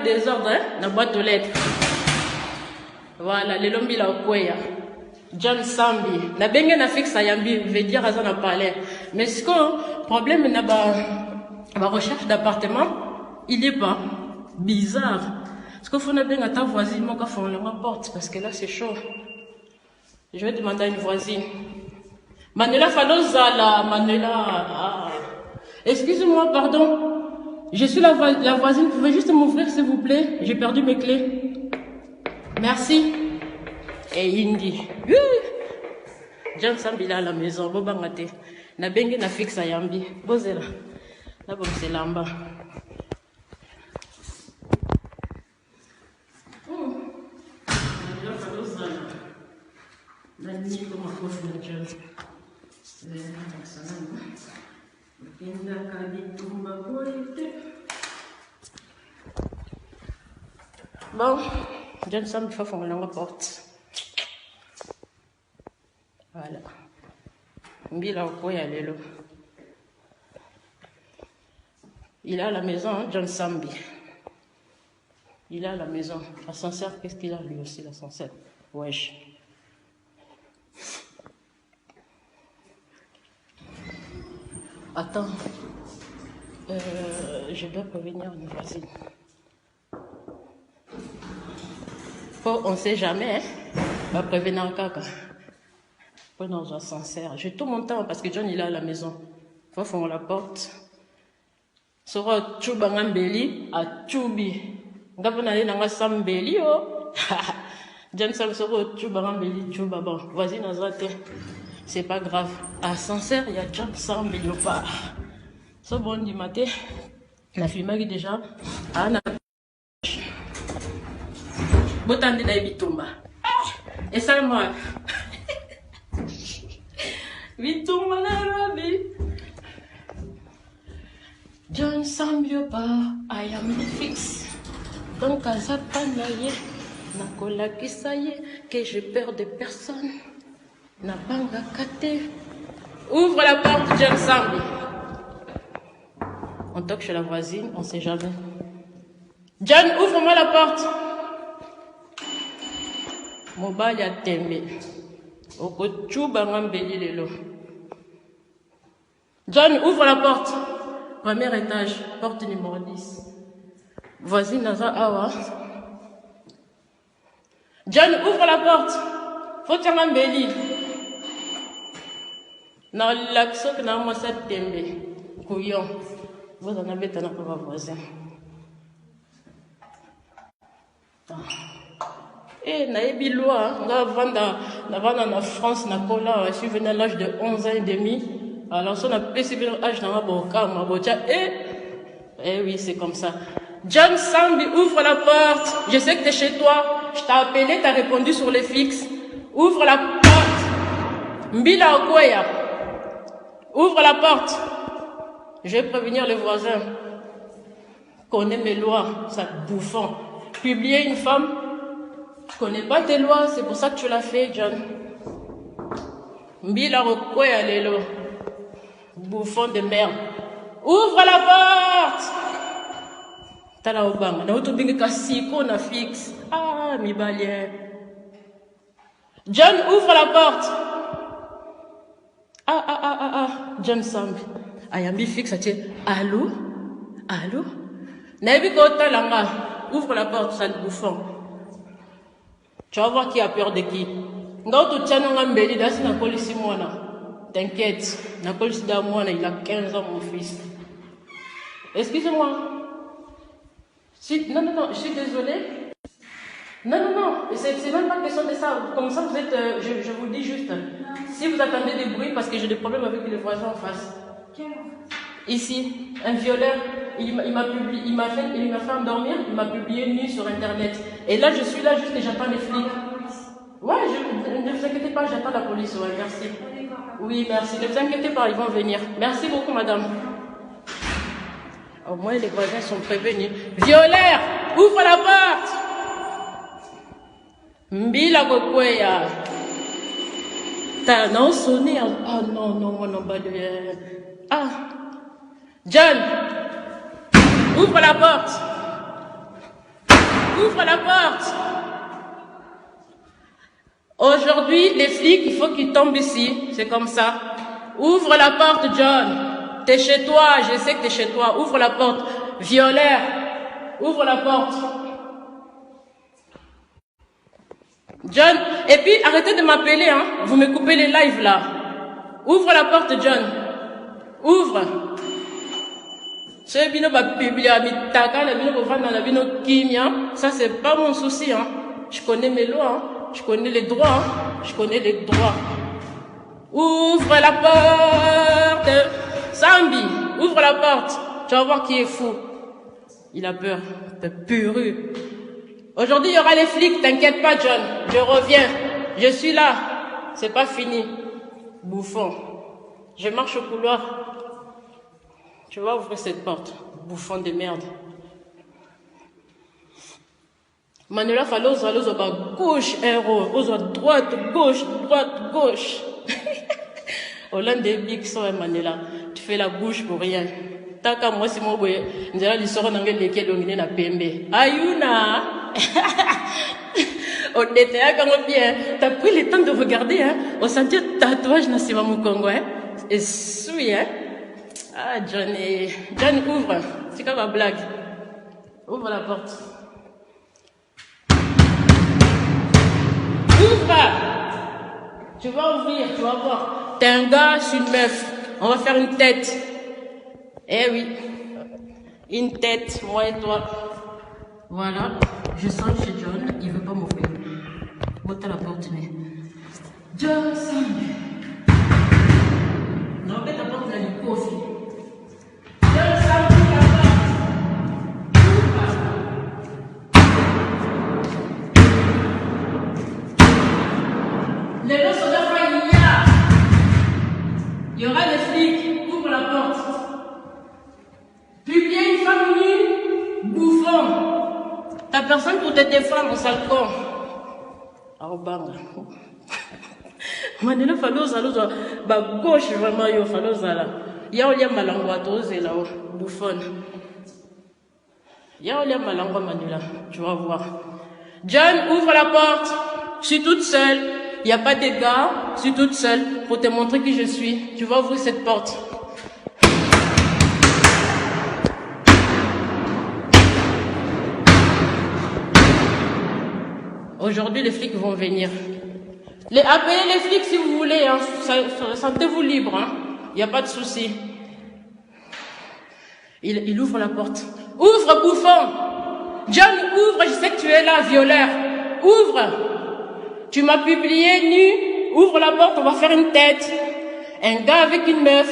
le désordre, hein, dans la boîte aux lettres. Voilà, les lombi la okoya. John Sambi. La bengue na fixe à Yambi, veut dire à ça parler. Mais ce que, problème n'a pas, ma recherche d'appartement, il est pas bizarre. Est-ce qu'il faut bien à ta voisine, moi, quand on la porte, parce que là, c'est chaud. Je vais demander à une voisine. Manuela Falozala, Manuela, excusez-moi, pardon. Je suis la voisine, vous pouvez juste m'ouvrir, s'il vous plaît? J'ai perdu mes clés. Merci. Et Indi. John Sambila à la maison, Bobangate. Na bengue na fixe à Yambi. Bozela. Na bon c'est lamba. La nuit comme un coffre de John. Bon, John Sam, il faut qu'on la porte. Voilà. Mbila Okoya Lelo. Il est à la maison, hein, John Sambi. Il est à la maison. L'ascenseur, qu'est-ce qu'il a lui aussi, l'ascenseur? Wesh. Attends. Je dois prévenir une voisine. On ne sait jamais, hein. Va prévenir un caca. Dans un ascenseur. J'ai tout mon temps parce que John il est à la maison. Faut qu'on la porte. Sora Chuba Ngambeli à Chubi. Ngabona aller dans Sambeli oh. John Sam sera Chuba Ngambeli Chuba bon. Voisine azate. C'est pas grave. Ascenseur il y a John Sambeli au pas. So bon du matin. La fille déjà. Ana. Botande d'Abitumba. Et ça moi. John Sambiopa, I am the fix. Donc, à Zapanaye, n'a kola qui ça y est, que j'ai peur de personne. N'a banga kate. Ouvre la porte, John Sambi. On toque chez la voisine, on sait jamais. John, ouvre-moi la porte. Mobile ya tembe. Okochuba ngambeli lelo. John, ouvre la porte. Premier étage, porte numéro 10. Voisine Naza Awa. John, ouvre la porte. Faut que tu m'embellis. Dans l'action que nous avons tembe. Couillon. Vous en avez un peu voisin. Et naïbi loi, en France, je suis venu à l'âge de 11 ans et demi. Alors, si on a percévé l'âge dans ma boca, oui, c'est comme ça. John Sambi, ouvre la porte. Je sais que tu es chez toi. Je t'ai appelé, tu as répondu sur les fixes. Ouvre la porte. Mbila Okoya. Ouvre la porte. Je vais prévenir les voisins. Connais mes lois, ça bouffon. Publier une femme. Je connais pas tes lois, c'est pour ça que tu l'as fait, John. Mbila Okoya Lelo. Bouffon de merde. Ouvre la porte! Tala Obama. Na auto bingi kasiko na fixe. Ah, mi balien. John, ouvre la porte. John Sambi. Ayambi fixe, allô? Allô? Nabi Kota Langa. Ouvre la porte, sale bouffon. Tu vas voir qui a peur de qui. Ngauto Tchanonga Mbeli, dasi na polisi mwana. T'inquiète, la police d'amour, il a 15 ans, mon fils. Excusez-moi. Non, je suis désolée. Non, c'est même pas question de ça. Comme ça, vous êtes, je vous le dis juste. Si vous attendez des bruits, parce que j'ai des problèmes avec les voisins en face. Ici, un violeur, il m'a fait endormir, il m'a publié nu sur Internet. Et là, je suis là juste et j'attends les flics. Ouais, ne vous inquiétez pas, j'attends la police, ouais, merci. Oui, merci. Ne vous inquiétez pas, ils vont venir. Merci beaucoup, madame. Au moins, les voisins sont prévenus. Violeur, ouvre la porte. Mbila Kokweya. T'as non sonné. Ah non, moi non, pas de... Ah. John, ouvre la porte. Ouvre la porte. Aujourd'hui, les flics, il faut qu'ils tombent ici. C'est comme ça. Ouvre la porte, John. T'es chez toi, je sais que t'es chez toi. Ouvre la porte. Violeur, ouvre la porte. John, et puis arrêtez de m'appeler, hein. Vous me coupez les lives là. Ouvre la porte, John. Ouvre. Ça, c'est pas mon souci, hein. Je connais mes lois, hein. Je connais les droits, hein. Je connais les droits. Ouvre la porte. Sambi, ouvre la porte. Tu vas voir qui est fou. Il a peur. T'es puru. Aujourd'hui, il y aura les flics. T'inquiète pas, John. Je reviens. Je suis là. C'est pas fini. Bouffon. Je marche au couloir. Tu vas ouvrir cette porte. Bouffon de merde. Manuela Falloz, gauche, héros. Aux droite, gauche, droite, gauche. Hollande des big so, Manuela. Tu fais la bouche pour rien. Taka moi, c'est mon boy. Nous allons lui sortir dans lesquels on est na PMB. Ayuna! On était quand bien. T'as pris le temps de regarder, hein. On sentait tatouage na Siva Mukongo, hein. Et souille, hein. Ah, John, ouvre. C'est comme ma blague. Ouvre la porte. Ouvre! Tu vas ouvrir, tu vas voir. T'es un gars, je suis une meuf. On va faire une tête. Eh oui. Une tête, moi et toi. Voilà. Je sens chez John, il veut pas m'ouvrir. Botte à la porte, mais. John, non, mais la porte, elle est aussi. Les deux soldats, il y aura des flics, ouvre la porte. Publier une femme nue, bouffon. T'as personne pour te défendre, sale con. Ah, bang. Manela Falloz, gauche, vraiment, yo, Falloz, là. Y'a malangouato, c'est là, bouffon. Y'a malangouato, Manela, tu vas voir. John, ouvre la porte. Je suis toute seule. Il n'y a pas de gars. Je suis toute seule pour te montrer qui je suis. Tu vas ouvrir cette porte. Aujourd'hui, les flics vont venir. Appelez les flics si vous voulez. Hein. Sentez-vous libre. Hein. Il n'y a pas de souci. Il ouvre la porte. Ouvre, bouffon. John, ouvre. Je sais que tu es là, violeur. Ouvre. Tu m'as publié nu. Ouvre la porte, on va faire une tête. Un gars avec une meuf.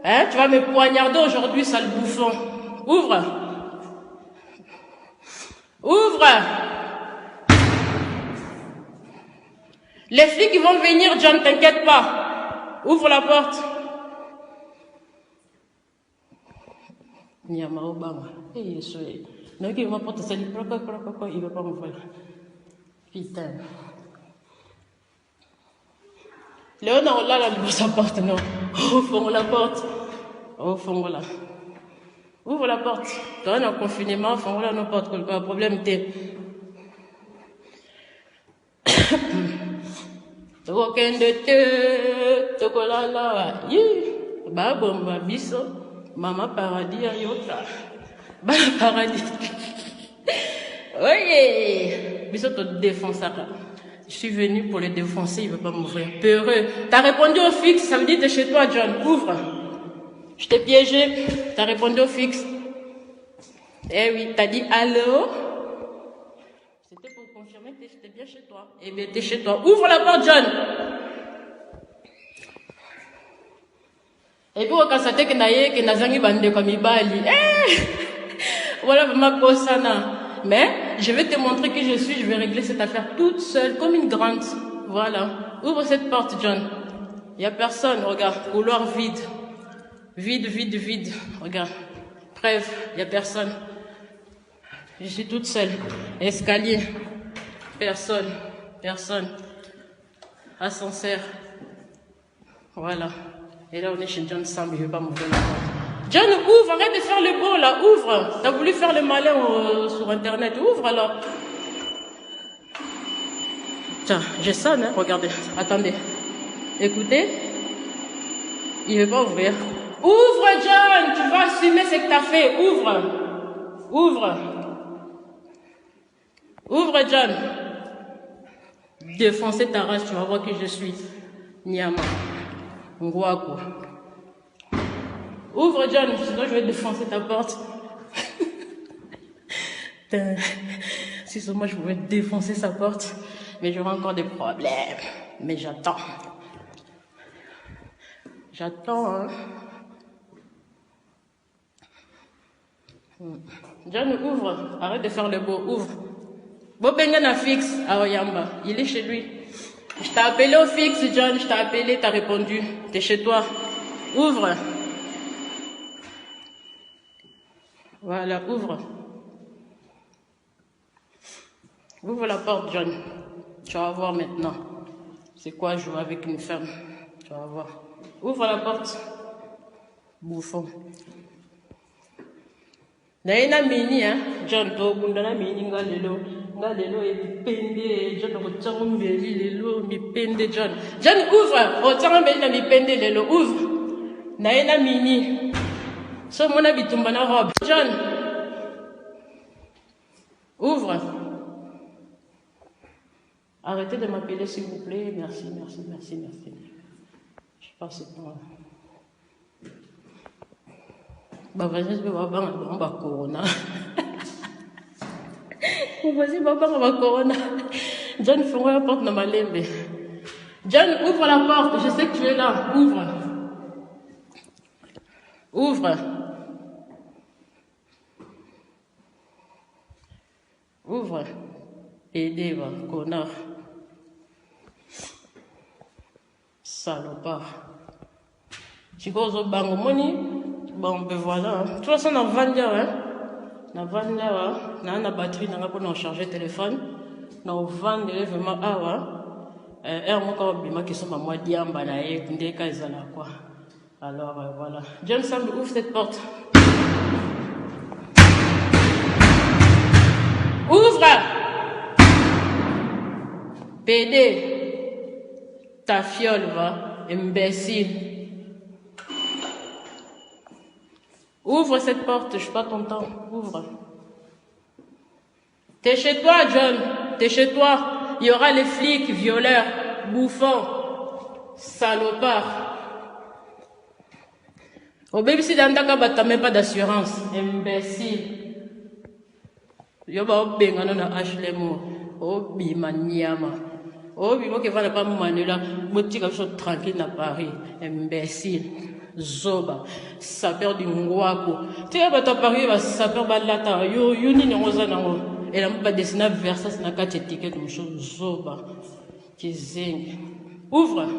Hein, tu vas me poignarder aujourd'hui, sale bouffon. Ouvre. Ouvre. Les flics ils vont venir, John, t'inquiète pas. Ouvre la porte. Nyama Obama. Il ma porte, ça lui il veut pas m'ouvrir. Putain. Léonard, là, sa porte, non. Au fond, la porte. Au fond, là. Ouvre la porte. Toi, on est en confinement, au fond, là, n'importe quel problème, t'es. Aucun de te, tokolala, ba bomba biso, mama paradis ayota, ba paradis. Oui, biso te défonce. Je suis venu pour le défoncer, il veut pas m'ouvrir. Peureux. T'as répondu au fixe, ça veut dire que t'es chez toi, John. Ouvre. Je t'ai piégé. T'as répondu au fixe. Eh oui, t'as dit allô. C'était pour confirmer que t'étais bien chez toi. Eh bien, t'es chez toi. Ouvre la porte, John. Et puis, au cas que naye, que nazangi bande comme ibali. Voilà, ma kosana. Mais, je vais te montrer qui je suis, je vais régler cette affaire toute seule, comme une grande. Voilà. Ouvre cette porte, John. Il n'y a personne, regarde. Couloir vide. Vide, vide, vide. Regarde. Bref, il n'y a personne. Je suis toute seule. Escalier. Personne. Personne. Ascenseur. Voilà. Et là, on est chez John Sam, il ne veut pas m'ouvrir la porte. John, ouvre, arrête de faire le beau là, ouvre. T'as voulu faire le malin sur internet, ouvre alors. Tiens, je sonne, hein, regardez, attendez. Écoutez, il ne veut pas ouvrir. Ouvre John, tu vas assumer ce que tu as fait, ouvre. Ouvre. Ouvre John. Défoncer ta race, tu vas voir qui je suis. Nyama. Ngwaku. Ouvre John, sinon je vais défoncer ta porte. Si seulement je pouvais défoncer sa porte, mais j'aurai encore des problèmes. Mais j'attends. J'attends, hein. John, ouvre. Arrête de faire le beau, ouvre. Bobenga fixe à Oyamba. Il est chez lui. Je t'ai appelé au fixe, John. Je t'ai appelé, t'as répondu. T'es chez toi. Ouvre. Voilà, ouvre. Ouvre la porte, John. Tu vas voir maintenant. C'est quoi jouer avec une femme? Tu vas voir. Ouvre la porte. Bouffon. Naina mini, hein? John, to bundana mini ngalelo. Ngalelo et pende. John, rotambeli lelo, mi pende, John. John, ouvre. Rotambeli na mi pende lelo. Ouvre. Naina mini. So mona bitumbana robe. John. Ouvre. Arrêtez de m'appeler s'il vous plaît. Merci, merci, merci, merci. Je passe par là. Vas-y, je vais voir corona. Vas-y, va corona. John, fais-moi la porte dans ma lembe. John, ouvre la porte. Je sais que tu es là. Ouvre. Ouvre. Ouvre. Aidez, va, connard. Salopard. Tu go au bango money. Bon, ben voilà. Tu vois ça, on a vendu, hein? On a vendu, on a une batterie, on a pour charger le téléphone. On a vendu vraiment, un mois quand on a qui sont à moi diamba, là, et des cas, quoi. Alors, voilà. John Sam, ouvre cette porte. Ouvre! PD, ta fiole, va, imbécile. Ouvre cette porte, je suis pas content. Ouvre. T'es chez toi, John. T'es chez toi. Il y aura les flics, violeurs, bouffons, salopards. Au bébé, si dans ta cas, t'as même pas d'assurance. Imbécile. Yoba obengana na Ashlemo. Obi maniama. Obi mo ke va pas manula. Botika biso tranquille à Paris. Imbécile. Zoba. Sapeur du Ngwaku. Tu vas pas Paris, va sapeur balata. Yo ni ngoza nango. Et là pas dessiner Versace na 4 étiquettes de Zoba. Qui zing. Ouvre.